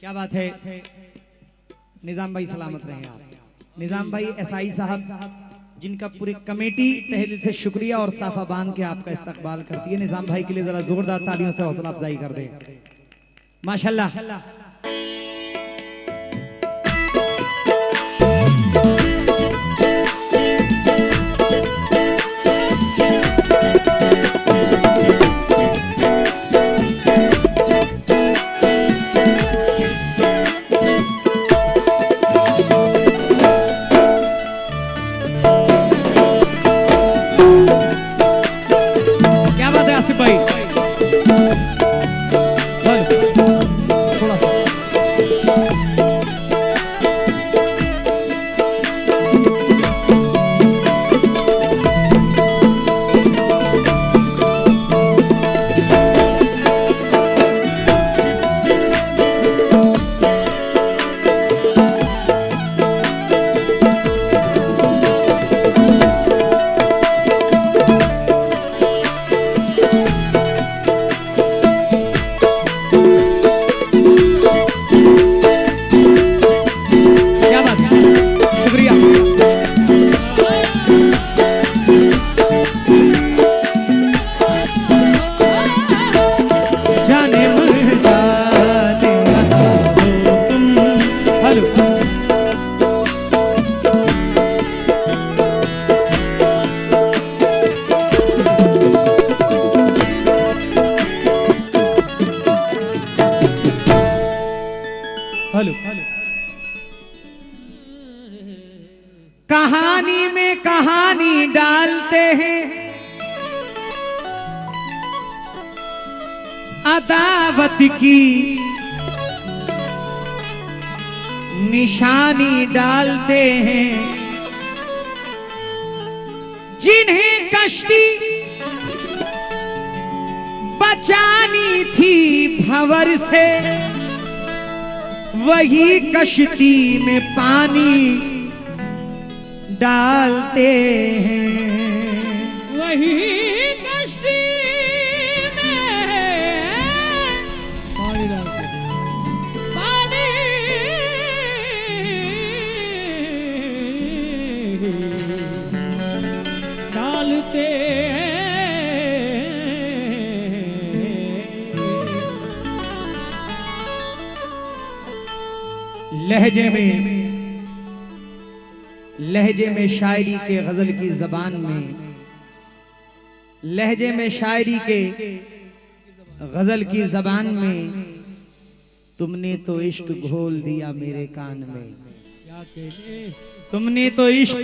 क्या बात है। निजाम भाई सलामत रहे आप। निजाम भाई एसआई साहब जिनका पूरी कमेटी तहे दिल से शुक्रिया और साफा बांध के आपका इस्तकबाल करती है। निजाम भाई के लिए जरा जोरदार तालियों से हौसला अफजाई कर दे। माशाल्लाह। कहानी में कहानी डालते हैं, अदावत की निशानी डालते हैं। जिन्हें कश्ती बचानी थी भंवर से, वही कश्ती में पानी डालते हैं। वही कश्ती में पानी डालते हैं। पानी डालते हैं। लहजे में शायरी के गजल की जबान में, लहजे में शायरी के गजल की जबान में, तुमने तो इश्क घोल दिया मेरे कान में। क्या कहने, तुमने तो इश्क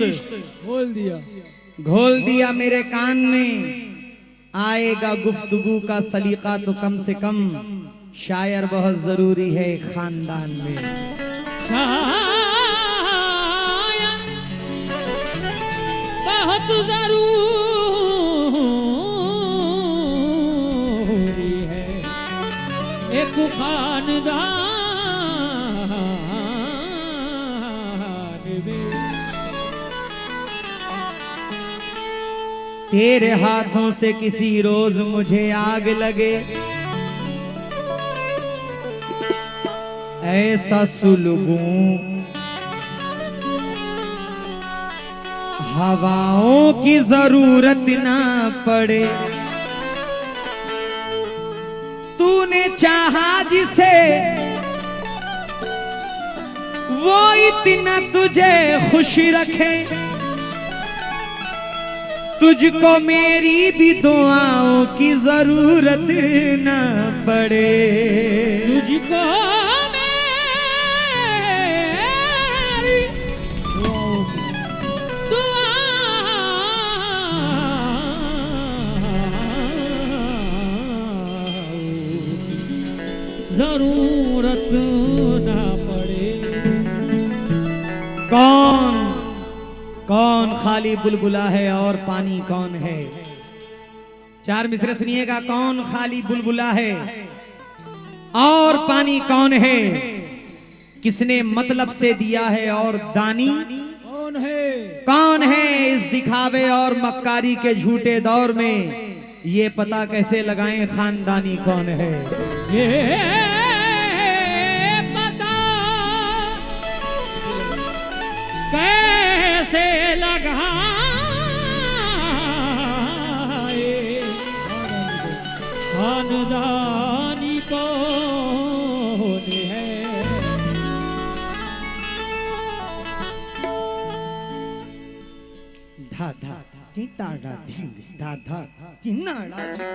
घोल दिया मेरे कान में। आएगा गुफ्तगू का सलीका तो कम से कम, शायर बहुत जरूरी है खानदान में। बहुत जरूरी है एक खानदान में। तेरे हाथों से किसी रोज मुझे आग लगे, ऐसा सुलगूं हवाओं की जरूरत ना पड़े। तूने चाहा जिसे वो इतना तुझे खुश रखे, तुझको मेरी भी दुआओं की जरूरत ना पड़े। तुझको जरूरत ना पड़े। कौन खाली बुलबुला है और पानी कौन है। चार मिसरे सुनिएगा। कौन खाली बुलबुला है और पानी कौन है, किसने मतलब से दिया है और दानी कौन है। इस दिखावे और मक्कारी के झूठे दौर में ये पता कैसे लगाएं खानदानी कौन है। ये लगाए खानदानी कौन है। धा धा चिंताड़ा झिंग धा धा चिन्नाड़ा झिंग।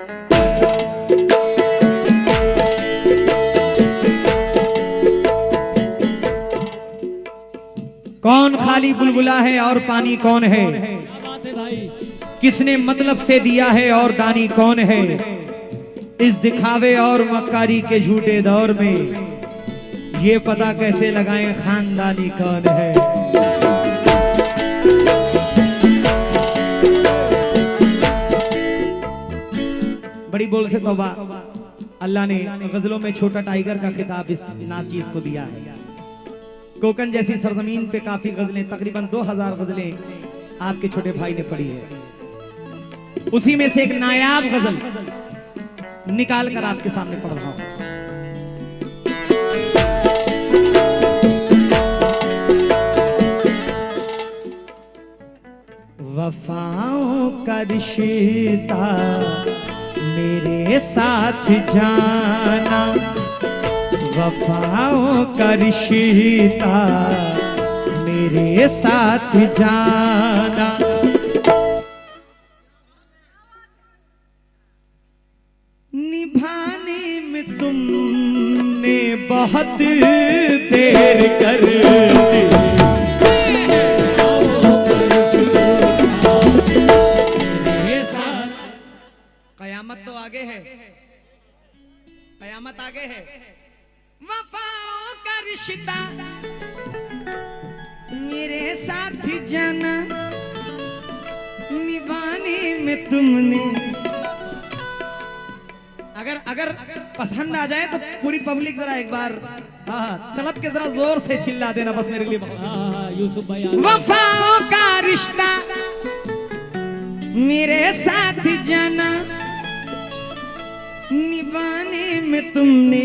कौन खाली बुलबुला है और पानी कौन है? क्या बात है भाई। किसने मतलब से दिया है और दानी कौन है? इस दिखावे और मक्कारी के झूठे दौर में ये पता कैसे लगाएं खानदानी कौन है। बड़ी बोल से तौबा, अल्लाह ने गजलों में छोटा टाइगर का खिताब इस नाचीज को दिया है। कोकन जैसी सरजमीन पे काफी गजलें, तकरीबन 2000 गजलें आपके छोटे भाई ने पढ़ी है। उसी में से एक नायाब गजल निकाल कर आपके सामने पढ़ रहा हूं। वफाओं का रिश्ता मेरे साथ जाना, वफाओं का रिश्ता मेरे साथ जाना, निभाने में तुमने बहुत देर कर दी। कयामत तो आगे है, कयामत आगे है। वफाओं का रिश्ता मेरे साथ जाना, निभाने में तुमने। अगर पसंद आ जाए तो पूरी पब्लिक जरा एक बार तलब के जरा जोर से चिल्ला देना, बस मेरे लिए बहुत। यूसुफ भाई वफाओं का रिश्ता मेरे साथ जाना, निभाने में तुमने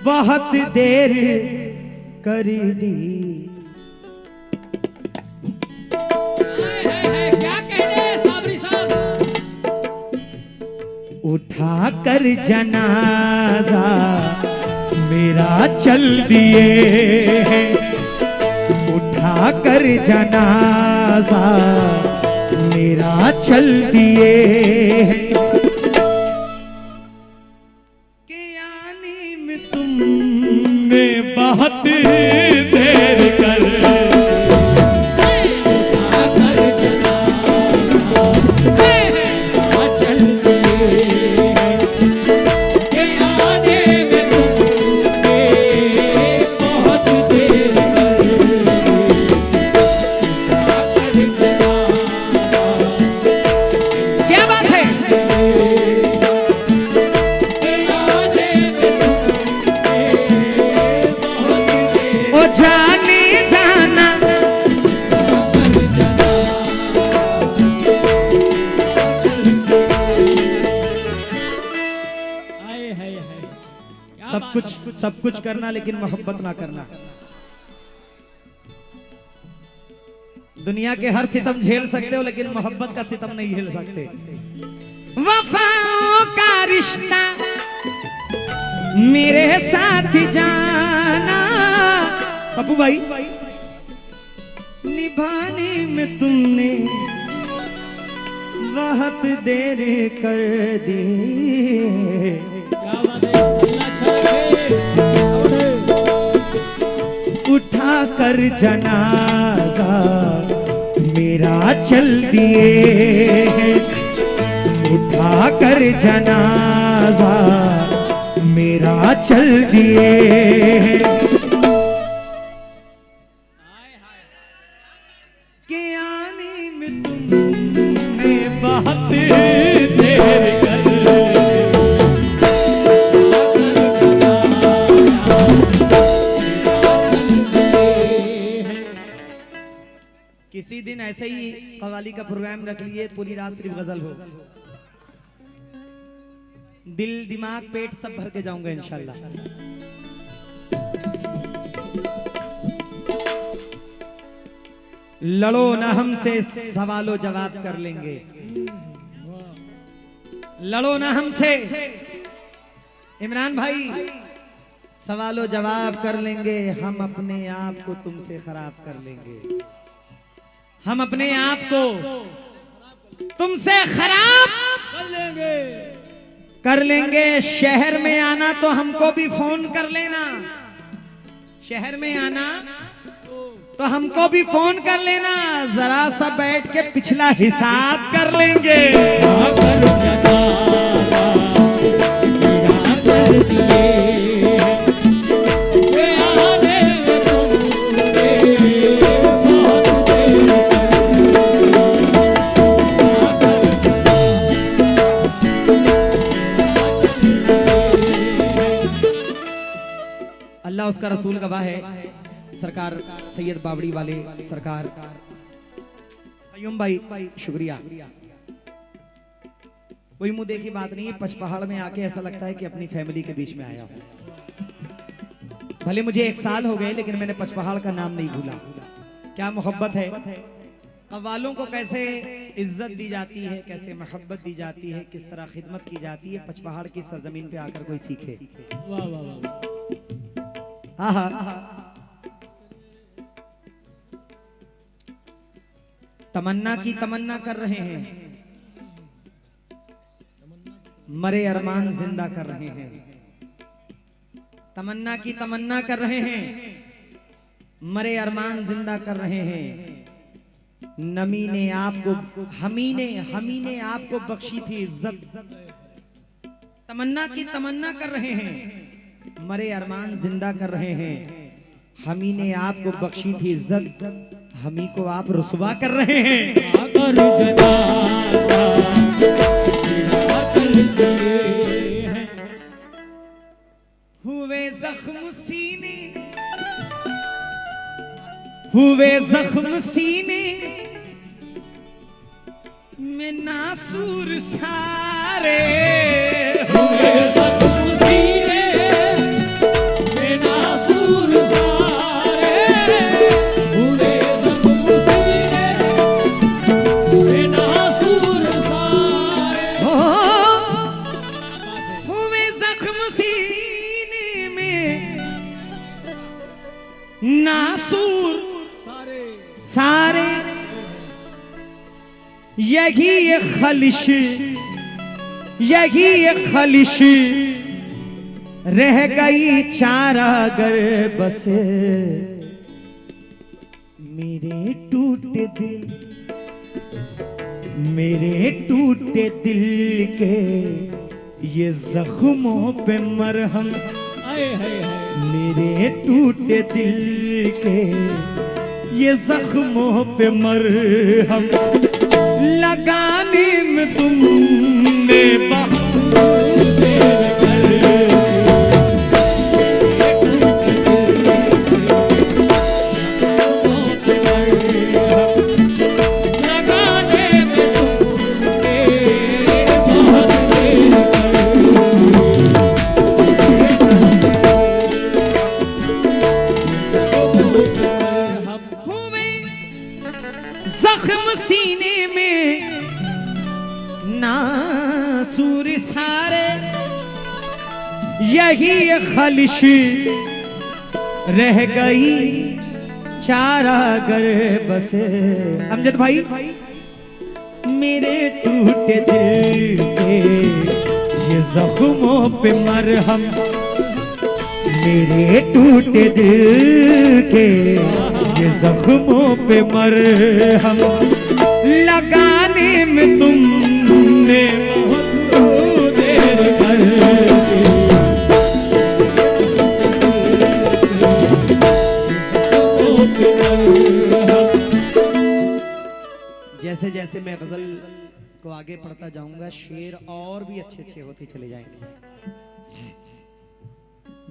बहुत देर कर दी। क्या कहने साबरी साहब। उठा कर जनाजा मेरा चल दिए हैं, उठा कर जनाजा मेरा चल दिए हैं। के आने में तुमने बहुत देर कर सब कुछ करना लेकिन मोहब्बत ना करना। दुनिया के हर सितम झेल सकते हो लेकिन मोहब्बत का सितम नहीं झेल सकते। वफाओं का रिश्ता मेरे साथ जाना, पप्पू भाई, निभाने में तुमने बहुत देर कर दी। उठा कर जनाजा मेरा चल दिए हैं, उठा कर जनाजा मेरा चल दिए हैं। के आने में तुमने बहुत देर कर किसी दिन ऐसे ही कव्वाली का प्रोग्राम रख लिए, पूरी रात सिर्फ गजल हो। दिल दिमाग पेट सब भर के जाऊंगा इंशाल्लाह। लड़ो न हमसे, सवालो जवाब कर लेंगे। लड़ो न हमसे, इमरान भाई, सवालो जवाब कर लेंगे। हम अपने आप को तुमसे खराब कर लेंगे। हम अपने आप को तुमसे खराब कर लेंगे। शहर में आना तो हमको भी फोन कर लेना। शहर में आना तो हमको भी फोन कर लेना। जरा सा बैठ के पिछला हिसाब कर लेंगे। अल्लाह उसका रसूल गवाह है। सरकार सैयद बावड़ी वाले सरकार अय्यूम भाई शुक्रिया। कोई मुंह देखी बात नहीं है। पचपहाड़ में आके ऐसा लगता है कि अपनी फैमिली के बीच में आया हूं। भले मुझे 1 साल हो गए लेकिन मैंने पचपहाड़ का नाम नहीं भूला। क्या मोहब्बत है। कव्वालों को कैसे इज्जत दी जाती है, कैसे मोहब्बत दी जाती है, किस तरह खिदमत की जाती है। पचपहाड़ की सरजमीन पे आकर कोई सीखे। वाह वाह वाह। तमन्ना की तमन्ना कर रहे हैं, मरे अरमान जिंदा कर रहे हैं। तमन्ना की तमन्ना कर रहे हैं, मरे अरमान जिंदा कर रहे हैं। नमी ने आपको, हमी ने आपको बख्शी थी इज्जत। तमन्ना की तमन्ना कर रहे हैं, मरे अरमान जिंदा कर रहे हैं। हमी ने आपको बख्शी थी इज्जत, हमी को आप रुसवा कर रहे हैं। हुए जख्म सीने, हुए जख्म सीने में नासूर सारे। हुए जख्म सीने में नासूर सारे। हुए जख्म सीने में नासूर सारे। हुए जख्म सीने में नासूर सारे। यही एक खलिश, यही एक खलिश रह गई चारागर बस। मेरे टूटे दिल, मेरे टूटे दिल के ये जख्मों पे मरहम। मेरे टूटे दिल के ये जख्मों पे मरहम लगाने में तुमने जख्म सीने में नासूर सारे। यही खलिश रह गई चारागर बस। अमजद भाई, मेरे टूटे दिल के ये जख्मों पे मरहम। मेरे टूटे दिल के ये जख्मों पे मरहम लगाने में तुमने बहुत देर कर दी। जैसे जैसे मैं गजल को आगे पढ़ता जाऊंगा शेर और भी अच्छे अच्छे होते चले जाएंगे।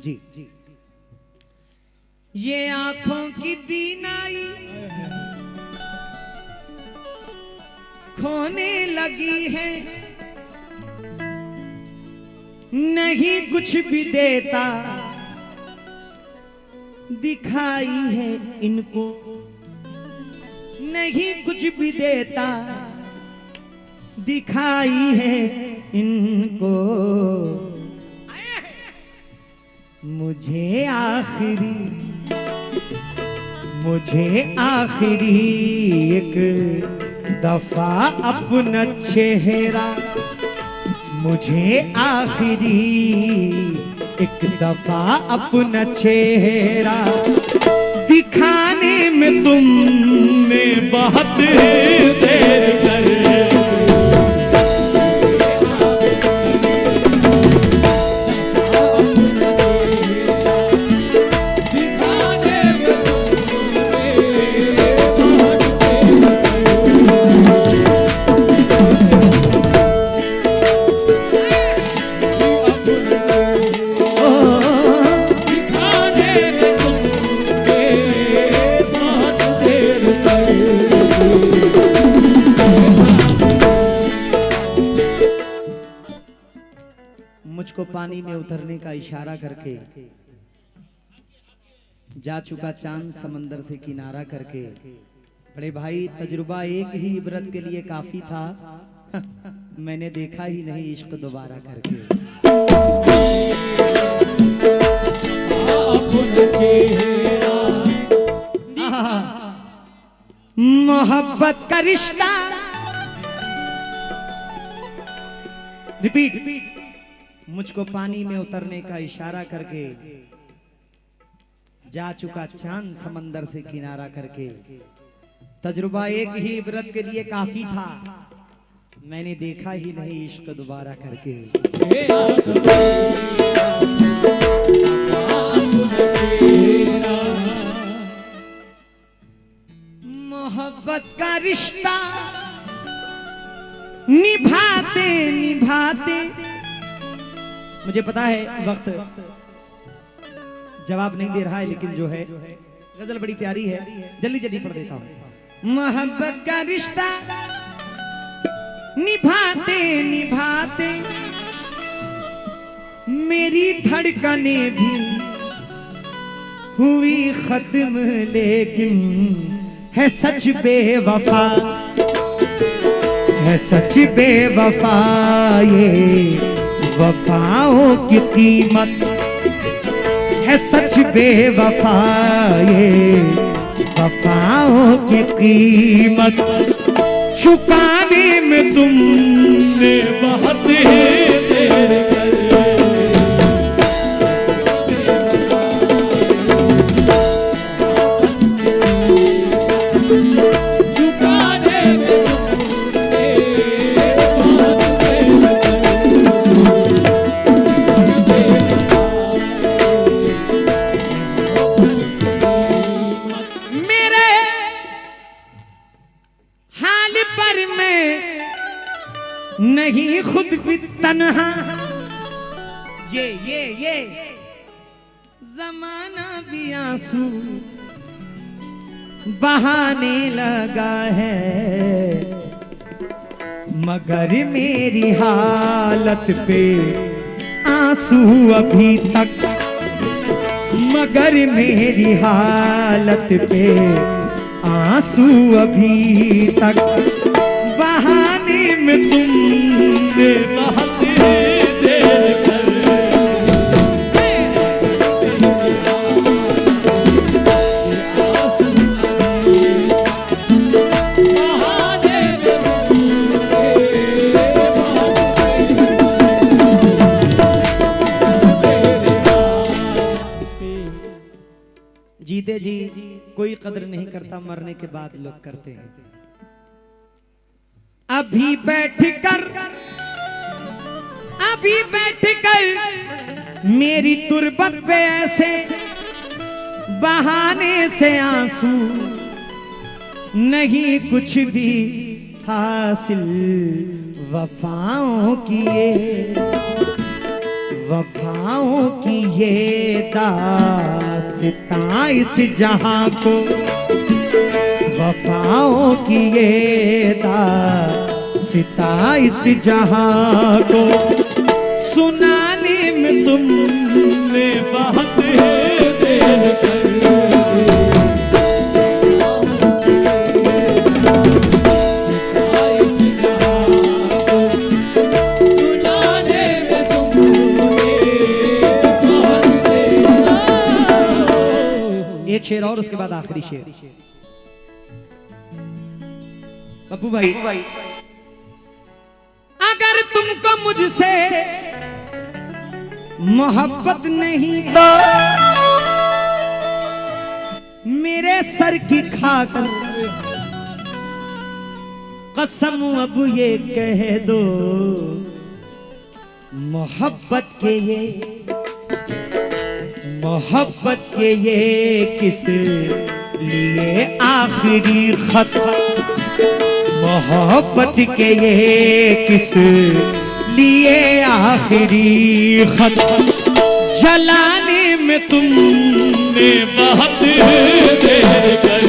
जी जी। ये आंखों की बीनाई खोने लगी है, नहीं कुछ भी देता दिखाई है इनको। नहीं कुछ भी देता दिखाई है इनको, मुझे आखिरी एक दफा अपना चेहरा, मुझे आखिरी एक दफा अपना चेहरा दिखाने में तुमने बहुत देर कर, मुझको पानी में उतरने का इशारा करके जा चुका चांद समंदर से किनारा करके, बड़े भाई तजुर्बा एक ही इबरत के लिए काफी था, मैंने देखा ही नहीं इश्क दोबारा करके। मोहब्बत का रिश्ता, रिपीट, मुझको पानी में उतरने का इशारा करके जा चुका चांद समंदर से किनारा करके, तजुर्बा एक ही इबरत के लिए काफी था, मैंने देखा ही नहीं इश्क दोबारा करके। मोहब्बत का रिश्ता निभाते निभाते, मुझे पता है वक्त जवाब नहीं दे रहा है, लेकिन जो है गजल बड़ी प्यारी है, जल्दी जल्दी पढ़ देता हूं। मोहब्बत का रिश्ता निभाते निभाते मेरी धड़कने भी हुई खत्म, लेकिन है सच बेवफा, है सच बेवफा ये वफाओं की कीमत, है सच बेवफा ये वफाओं की कीमत, चुकाने में तुमने बहुत देर कर, नहीं खुद भी तन्हा, ये जमाना भी आंसू बहाने लगा है, मगर मेरी हालत पे आंसू अभी तक, मगर मेरी हालत पे आंसू अभी तक, बहाने में तुमने बहुत देर कर, जीते जी कोई कदर नहीं करता, मरने के बाद लोग करते हैं। अभी बैठकर मेरी तुरबत पे ऐसे बहाने से आंसू, नहीं कुछ भी हासिल वफाओं की ये दास्तां इस जहां को, वफाओं की ये दास्तां इस जहां को, सुनाने में तुमने बहुत देर कर, शेर और उसके बाद आखिरी शेर। पप्पू भाई, अगर तुमको मुझसे मोहब्बत नहीं तो मेरे सर की खाक कसम अब ये कह दो, मोहब्बत के ये किस लिए आखिरी खत, मोहब्बत के ये किस लिए आखिरी खत, जलाने में तुमने बहुत देर कर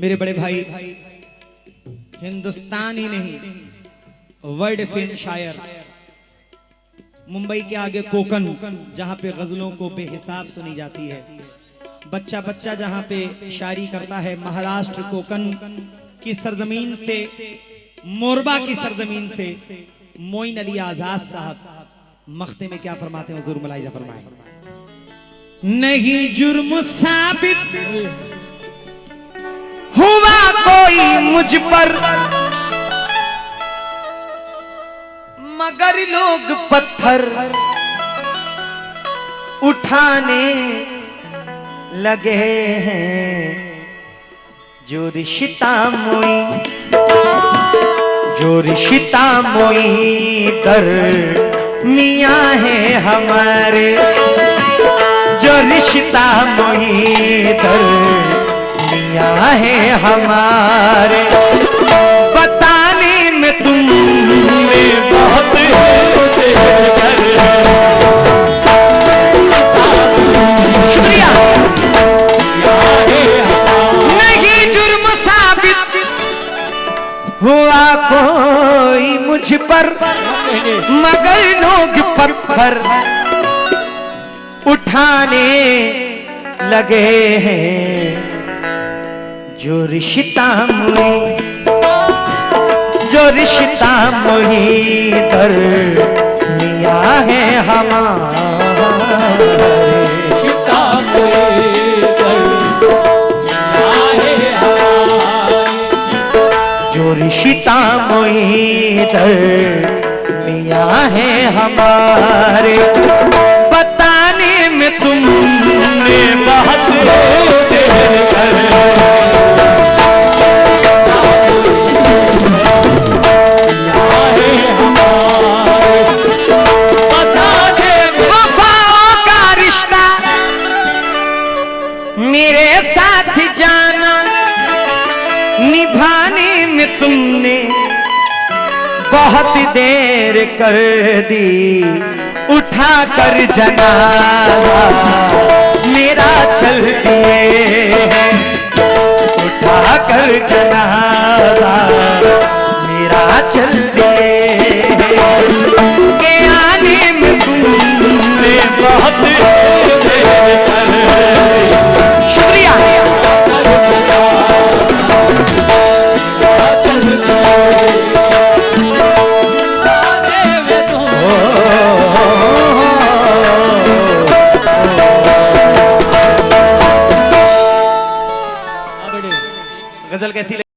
मेरे बड़े भाई, हिंदुस्तान ही नहीं वर्ल्ड फेम शायर, मुंबई के आगे कोकन जहां पे गजलों को बेहिसाब सुनी जाती है, बच्चा बच्चा जहां पे शायरी करता है, महाराष्ट्र कोकन की सरजमीन से, मोरबा की सरजमीन से मोइन अली आजाद साहब मख्ते में क्या फरमाते हैं, हुजूर मुलाहिजा फरमाए, नहीं जुर्म साबित हुआ कोई मुझ पर, मगर लोग पत्थर उठाने लगे हैं, जो रिश्ता मोई दर मियाँ है हमारे, जो रिश्ता मोई दर मियाँ है हमारे, बताने में तुमने बहुत शुक्रिया, नहीं जुर्म साबित हुआ कोई मुझ पर, मगर लोग पत्थर उठाने लगे हैं, जो रिश्ता मोही दर मियाँ है हमारे, रिश्ता मोही दर मियाँ है हमारे, जो रिश्ता मोही दर मियाँ है हमारे, बताने में तुमने बहुत देर कर मेरे साथ जाना, निभाने में तुमने बहुत देर कर दी, उठा कर जनाजा मेरा चल दिए, उठा कर जनाजा मेरा चल दिए, के आने में तुमने बहुत देर कर, शुक्रिया। गजल कैसी